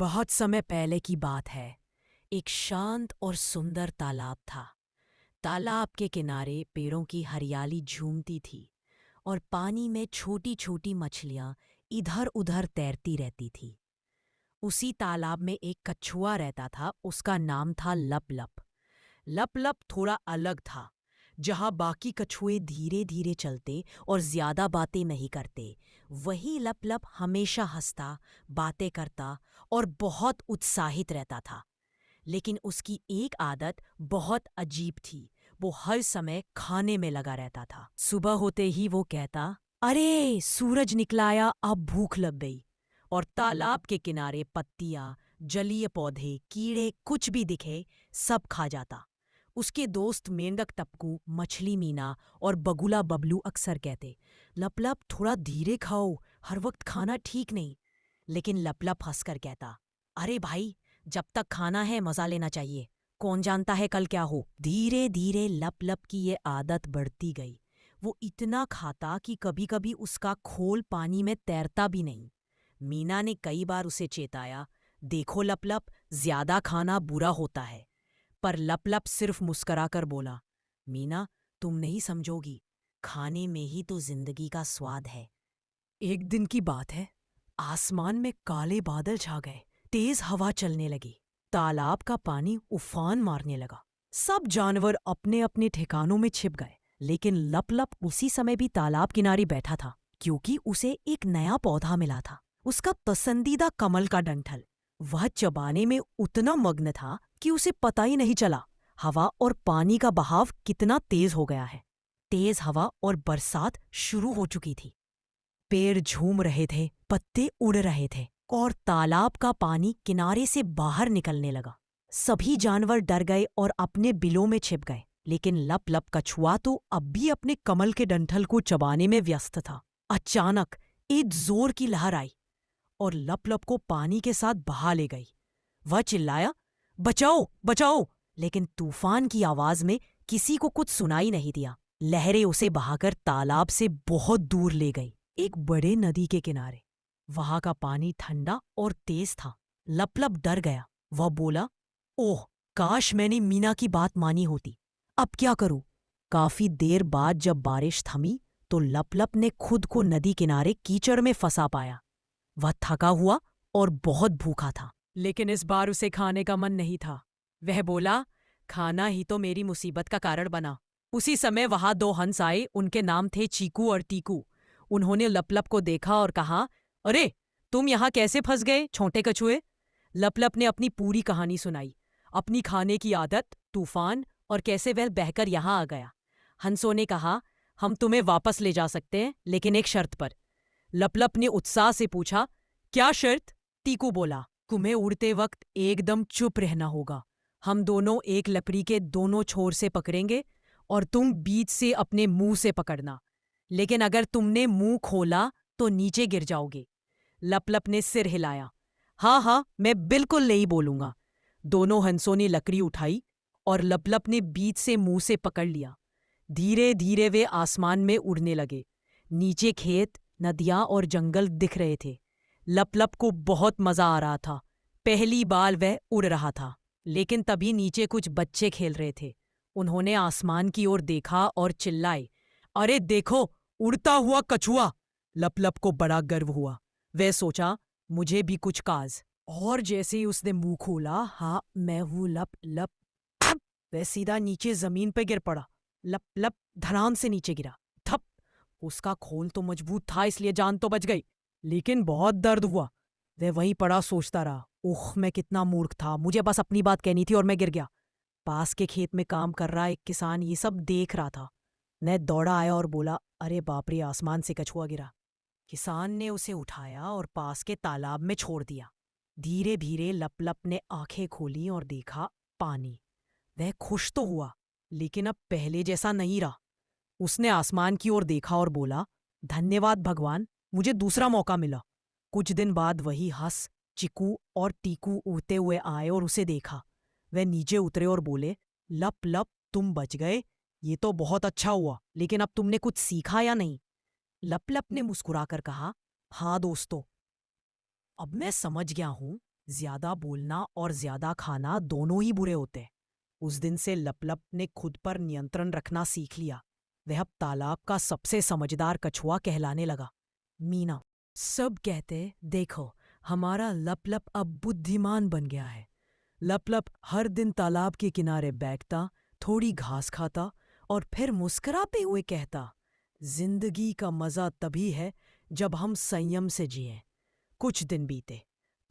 बहुत समय पहले की बात है। एक शांत और सुंदर तालाब था। तालाब के किनारे पेड़ों की हरियाली झूमती थी और पानी में छोटी छोटी मछलियां इधर उधर तैरती रहती थी। उसी तालाब में एक कछुआ रहता था। उसका नाम था लप लप। लप लप थोड़ा अलग था। जहां बाकी कछुए धीरे धीरे चलते और ज्यादा बातें नहीं करते, वही लप लप हमेशा हंसता, बातें करता और बहुत उत्साहित रहता था। लेकिन उसकी एक आदत बहुत अजीब थी। वो हर समय खाने में लगा रहता था। सुबह होते ही वो कहता, अरे सूरज निकलाया, अब भूख लग गई। और तालाब के किनारे पत्तियां, जलीय पौधे, कीड़े, कुछ भी दिखे सब खा जाता। उसके दोस्त मेंढक टप्पू, मछली मीना और बगुला बबलू अक्सर कहते, लपलप थोड़ा धीरे खाओ, हर वक्त खाना ठीक नहीं। लेकिन लपलप हंसकर कहता, अरे भाई, जब तक खाना है मजा लेना चाहिए, कौन जानता है कल क्या हो। धीरे धीरे लप लप की ये आदत बढ़ती गई। वो इतना खाता कि कभी कभी उसका खोल पानी में तैरता भी नहीं। मीना ने कई बार उसे चेताया, देखो लप लप, ज्यादा खाना बुरा होता है। पर लप लप सिर्फ मुस्कुराकर बोला, मीना, तुम नहीं समझोगी, खाने में ही तो जिंदगी का स्वाद है। एक दिन की बात है। आसमान में काले बादल छा गए। तेज हवा चलने लगी। तालाब का पानी उफान मारने लगा। सब जानवर अपने अपने ठिकानों में छिप गए। लेकिन लप लप उसी समय भी तालाब किनारे बैठा था, क्योंकि उसे एक नया पौधा मिला था। उसका पसंदीदा कमल का डंठल। वह चबाने में उतना मग्न था कि उसे पता ही नहीं चला हवा और पानी का बहाव कितना तेज हो गया है। तेज हवा और बरसात शुरू हो चुकी थी। पेड़ झूम रहे थे, पत्ते उड़ रहे थे और तालाब का पानी किनारे से बाहर निकलने लगा। सभी जानवर डर गए और अपने बिलों में छिप गए। लेकिन लप लप कछुआ तो अब भी अपने कमल के डंठल को चबाने में व्यस्त था। अचानक एक जोर की लहर आई और लप लप को पानी के साथ बहा ले गई। वह चिल्लाया, बचाओ बचाओ! लेकिन तूफान की आवाज में किसी को कुछ सुनाई नहीं दिया। लहरें उसे बहाकर तालाब से बहुत दूर ले गई, एक बड़े नदी के किनारे। वहां का पानी ठंडा और तेज था। लपलप डर गया। वह बोला, ओह, काश मैंने मीना की बात मानी होती। अब क्या करूं? काफी देर बाद जब बारिश थमी तो लपलप ने खुद को नदी किनारे कीचड़ में फंसा पाया। वह थका हुआ और बहुत भूखा था। लेकिन इस बार उसे खाने का मन नहीं था। वह बोला, खाना ही तो मेरी मुसीबत का कारण बना। उसी समय वहां दो हंस आए। उनके नाम थे चीकू और टीकू। उन्होंने लपलप को देखा और कहा, अरे, तुम यहाँ कैसे फंस गए छोटे कछुए? लपलप ने अपनी पूरी कहानी सुनाई, अपनी खाने की आदत, तूफान और कैसे वह बहकर यहाँ आ गया। हंसों ने कहा, हम तुम्हें वापस ले जा सकते हैं, लेकिन एक शर्त पर। लपलप ने उत्साह से पूछा, क्या शर्त? टीकू बोला, तुम्हें उड़ते वक्त एकदम चुप रहना होगा। हम दोनों एक लकड़ी के दोनों छोर से पकड़ेंगे और तुम बीच से अपने मुंह से पकड़ना। लेकिन अगर तुमने मुंह खोला तो नीचे गिर जाओगे। लपलप ने सिर हिलाया, हाँ हाँ, मैं बिल्कुल नहीं बोलूंगा। दोनों हंसों ने लकड़ी उठाई और लपलप ने बीच से मुंह से पकड़ लिया। धीरे धीरे वे आसमान में उड़ने लगे। नीचे खेत, नदियां और जंगल दिख रहे थे। लपलप को बहुत मजा आ रहा था। पहली बार वह उड़ रहा था। लेकिन तभी नीचे कुछ बच्चे खेल रहे थे। उन्होंने आसमान की ओर देखा और चिल्लाए, अरे देखो, उड़ता हुआ कछुआ! लपलप को बड़ा गर्व हुआ। वह सोचा, मुझे भी कुछ काज। और जैसे ही उसने मुंह खोला, हाँ मैं हूं लप लप, वह सीधा नीचे जमीन पर गिर पड़ा। लप लप धड़ाम से नीचे गिरा। थप! उसका खोल तो मजबूत था, इसलिए जान तो बच गई, लेकिन बहुत दर्द हुआ। वह वहीं पड़ा सोचता रहा, उख, मैं कितना मूर्ख था, मुझे बस अपनी बात कहनी थी और मैं गिर गया। पास के खेत में काम कर रहा एक किसान ये सब देख रहा था। वह दौड़ा आया और बोला, अरे बाप रे, आसमान से कछुआ गिरा। किसान ने उसे उठाया और पास के तालाब में छोड़ दिया। धीरे धीरे लपलप ने आंखें खोली और देखा पानी। वह खुश तो हुआ, लेकिन अब पहले जैसा नहीं रहा। उसने आसमान की ओर देखा और बोला, धन्यवाद भगवान, मुझे दूसरा मौका मिला। कुछ दिन बाद वही हंस, चिकू और टीकू उड़ते हुए आए और उसे देखा। वह नीचे उतरे और बोले, लप लप, तुम बच गए, ये तो बहुत अच्छा हुआ, लेकिन अब तुमने कुछ सीखा या नहीं? लपलप ने मुस्कुराकर कहा, हाँ दोस्तों, अब मैं समझ गया हूं ज्यादा बोलना और ज्यादा खाना दोनों ही बुरे होते हैं। उस दिन से लपलप ने खुद पर नियंत्रण रखना सीख लिया। वह अब तालाब का सबसे समझदार कछुआ कहलाने लगा। मीना, सब कहते, देखो, हमारा लपलप अब बुद्धिमान बन गया है। लपलप हर दिन तालाब के किनारे बैठता, थोड़ी घास खाता और फिर मुस्कुराते हुए कहता, जिंदगी का मजा तभी है जब हम संयम से जिएं। कुछ दिन बीते।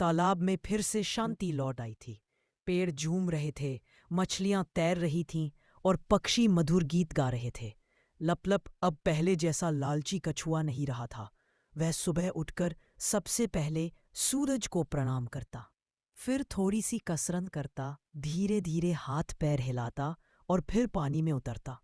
तालाब में फिर से शांति लौट आई थी। पेड़ झूम रहे थे, मछलियां तैर रही थीं और पक्षी मधुर गीत गा रहे थे। लपलप अब पहले जैसा लालची कछुआ नहीं रहा था। वह सुबह उठकर सबसे पहले सूरज को प्रणाम करता, फिर थोड़ी सी कसरत करता, धीरे धीरे हाथ पैर हिलाता और फिर पानी में उतरता।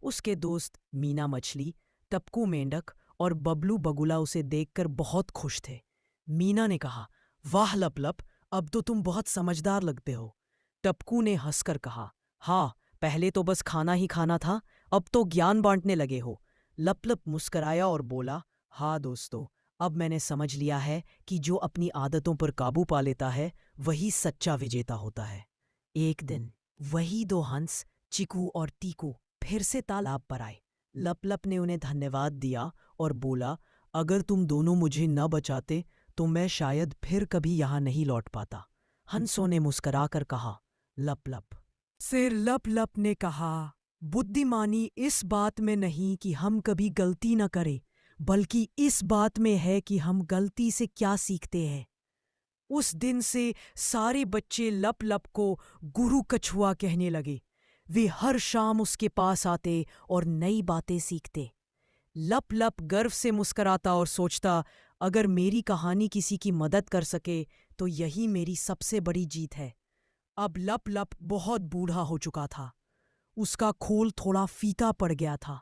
उसके दोस्त मीना मछली, टप्पू मेंढक और बबलू बगुला उसे देखकर बहुत खुश थे। मीना ने कहा, वाह लपलप, अब तो तुम बहुत समझदार लगते हो। टप्पू ने हंसकर कहा, हाँ, पहले तो बस खाना ही खाना था, अब तो ज्ञान बांटने लगे हो। लपलप मुस्कराया और बोला, हाँ दोस्तों, अब मैंने समझ लिया है कि जो अपनी आदतों पर काबू पा लेता है वही सच्चा विजेता होता है। एक दिन वही दो हंस, चिकू और टीकू, फिर से तालाब पर आए। लपलप ने उन्हें धन्यवाद दिया और बोला, अगर तुम दोनों मुझे न बचाते तो मैं शायद फिर कभी यहाँ नहीं लौट पाता। हंसों ने मुस्कराकर कहा, लपलप। फिर लपलप ने कहा, बुद्धिमानी इस बात में नहीं कि हम कभी गलती न करें, बल्कि इस बात में है कि हम गलती से क्या सीखते हैं। उस दिन से सारे बच्चे लपलप को गुरु कछुआ कहने लगे। वे हर शाम उसके पास आते और नई बातें सीखते। लपलप गर्व से मुस्कुराता और सोचता, अगर मेरी कहानी किसी की मदद कर सके तो यही मेरी सबसे बड़ी जीत है। अब लपलप बहुत बूढ़ा हो चुका था। उसका खोल थोड़ा फीका पड़ गया था,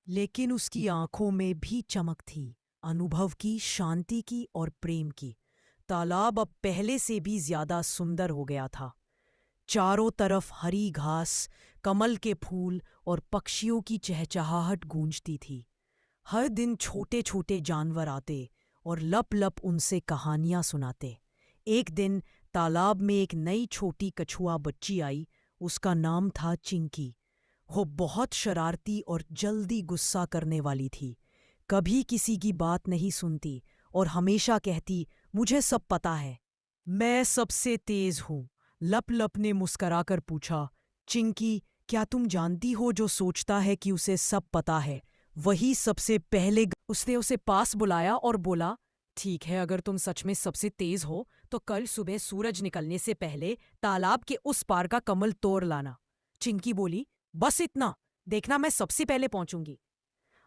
लेकिन उसकी आंखों में भी चमक थी, अनुभव की, शांति की और प्रेम की। तालाब अब पहले से भी ज्यादा सुंदर हो गया था। चारों तरफ हरी घास, कमल के फूल और पक्षियों की चहचहाहट गूंजती थी। हर दिन छोटे छोटे जानवर आते और लपलप उनसे कहानियां सुनाते। एक दिन तालाब में एक नई छोटी कछुआ बच्ची आई। उसका नाम था चिंकी। वो बहुत शरारती और जल्दी गुस्सा करने वाली थी। कभी किसी की बात नहीं सुनती और हमेशा कहती, मुझे सब पता है, मैं सबसे तेज हूँ। लपलप ने मुस्कराकर पूछा, चिंकी, क्या तुम जानती हो जो सोचता है कि उसे सब पता है वही सबसे पहले। उसने उसे पास बुलाया और बोला, ठीक है, अगर तुम सच में सबसे तेज हो तो कल सुबह सूरज निकलने से पहले तालाब के उस पार का कमल तोड़ लाना। चिंकी बोली, बस इतना, देखना मैं सबसे पहले पहुंचूंगी।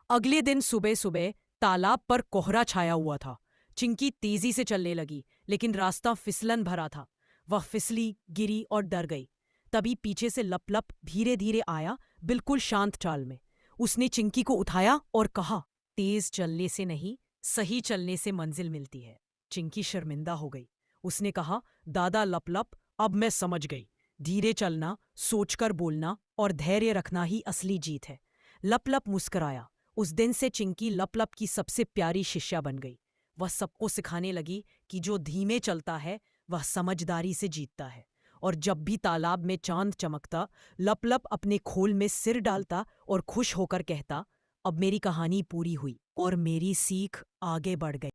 अगले दिन सुबह सुबह तालाब पर कोहरा छाया हुआ था। चिंकी तेजी से चलने लगी, लेकिन रास्ता फिसलन भरा था। वह फिसली, गिरी और डर गई। तभी पीछे से लपलप धीरे धीरे आया, बिल्कुल शांत चाल में। उसने चिंकी को उठाया और कहा, तेज चलने से नहीं, सही चलने से मंजिल मिलती है। चिंकी शर्मिंदा हो गई। उसने कहा, दादा लपलप, अब मैं समझ गई। धीरे चलना, सोचकर बोलना और धैर्य रखना ही असली जीत है। लपलप मुस्कुराया। उस दिन से चिंकी लपलप की सबसे प्यारी शिष्या बन गई। वह सबको सिखाने लगी कि जो धीमे चलता है वह समझदारी से जीतता है। और जब भी तालाब में चांद चमकता, लपलप अपने खोल में सिर डालता और खुश होकर कहता, अब मेरी कहानी पूरी हुई और मेरी सीख आगे बढ़ गई।